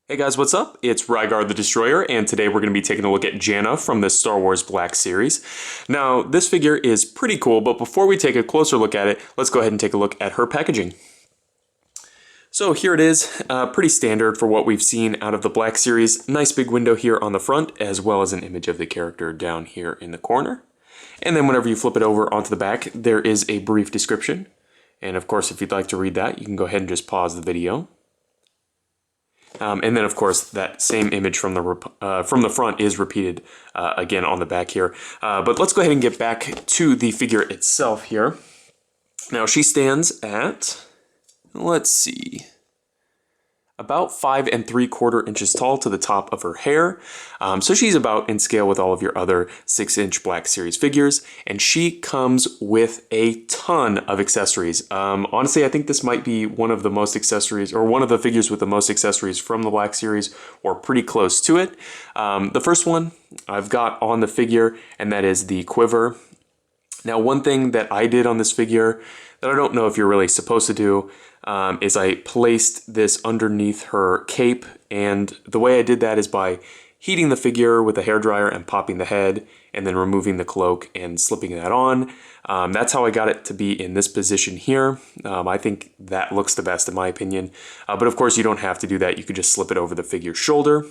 Hey guys, what's up? It's Rygar the Destroyer, and today we're going to be taking a look at Jannah from the Star Wars Black Series. Now, this figure is pretty cool, but before we take a closer look at it, let's go ahead and take a look at her packaging. So here it is, pretty standard for what we've seen out of the Black Series. Nice big window here on the front, as well as an image of the character down here in the corner. And then whenever you flip it over onto the back, there is a brief description. And of course, if you'd like to read that, you can go ahead and just pause the video. And then, of course, that same image from the front is repeated again on the back here. But let's go ahead and get back to the figure itself here. Now, she stands at, let's see, about 5 3/4 inches tall to the top of her hair. So she's about in scale with all of your other 6-inch Black Series figures, and she comes with a ton of accessories. Honestly, I think this might be one of the most accessories, or one of the figures with the most accessories from the Black Series, or pretty close to it. The first one I've got on the figure, and that is the quiver. Now, one thing that I did on this figure that I don't know if you're really supposed to do is I placed this underneath her cape, and the way I did that is by heating the figure with a hairdryer and popping the head, and then removing the cloak and slipping that on. That's how I got it to be in this position here. I think that looks the best in my opinion, but of course you don't have to do that. You could just slip it over the figure's shoulder.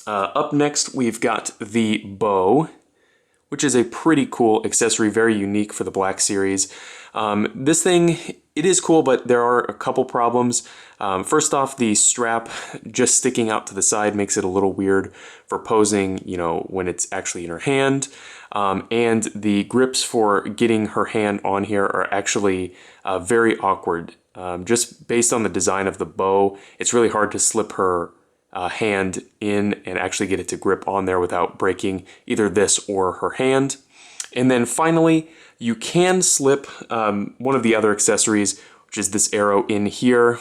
Up next we've got the bow, which is a pretty cool accessory, very unique for the Black Series. This thing, it is cool, but there are a couple problems. First off, the strap just sticking out to the side makes it a little weird for posing, you know, when it's actually in her hand. And the grips for getting her hand on here are actually very awkward. Just based on the design of the bow, it's really hard to slip her hand in and actually get it to grip on there without breaking either this or her hand. And then finally, you can slip one of the other accessories, which is this arrow in here,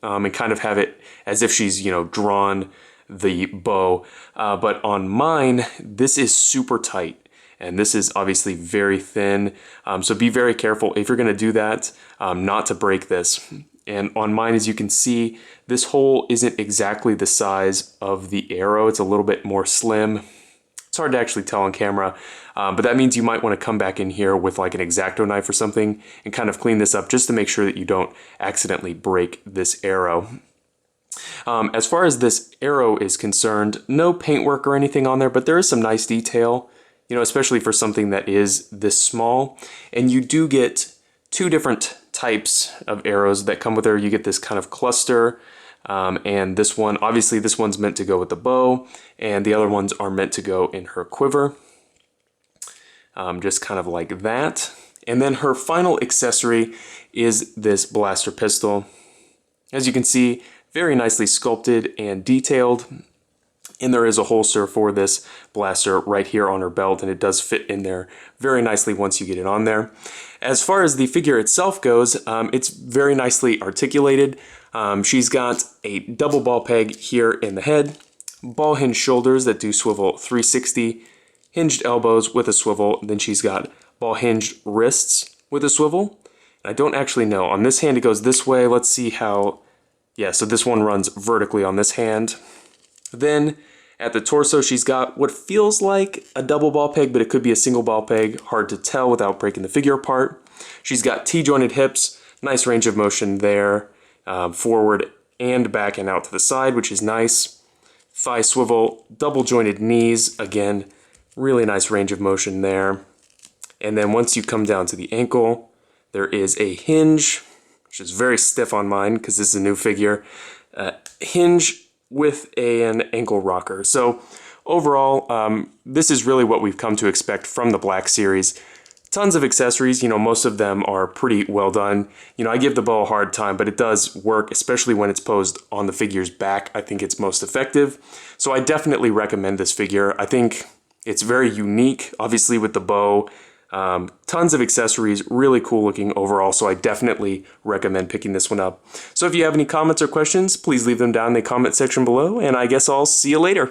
and kind of have it as if she's, you know, drawn the bow. But on mine, this is super tight, and this is obviously very thin. So be very careful if you're going to do that, not to break this. And on mine, as you can see, this hole isn't exactly the size of the arrow. It's a little bit more slim. It's hard to actually tell on camera, but that means you might want to come back in here with like an X-Acto knife or something and kind of clean this up just to make sure that you don't accidentally break this arrow. As far as this arrow is concerned, no paintwork or anything on there, but there is some nice detail, you know, especially for something that is this small. And you do get two different types of arrows that come with her. You get this kind of cluster, and this one, obviously this one's meant to go with the bow, and the other ones are meant to go in her quiver, just kind of like that. And then her final accessory is this blaster pistol. As you can see, very nicely sculpted and detailed, and there is a holster for this blaster right here on her belt, and it does fit in there very nicely once you get it on there. As far as the figure itself goes, it's very nicely articulated. She's got a double ball peg here in the head, ball hinge shoulders that do swivel 360, hinged elbows with a swivel, then she's got ball hinged wrists with a swivel. I don't actually know. On this hand it goes this way. Let's see how, yeah, so this one runs vertically on this hand. Then at the torso, she's got what feels like a double ball peg, but it could be a single ball peg. Hard to tell without breaking the figure apart. She's got T-jointed hips, nice range of motion there, forward and back and out to the side, which is nice. Thigh swivel, double jointed knees, again, really nice range of motion there. And then once you come down to the ankle, there is a hinge, which is very stiff on mine because this is a new figure. Hinge with an ankle rocker. So overall, this is really what we've come to expect from the Black Series. Tons of accessories, you know, most of them are pretty well done. You know, I give the bow a hard time, but it does work, especially when it's posed on the figure's back. I think it's most effective. So I definitely recommend this figure. I think it's very unique, obviously with the bow. Tons of accessories, really cool looking overall, so I definitely recommend picking this one up. So if you have any comments or questions, please leave them down in the comment section below, and I guess I'll see you later.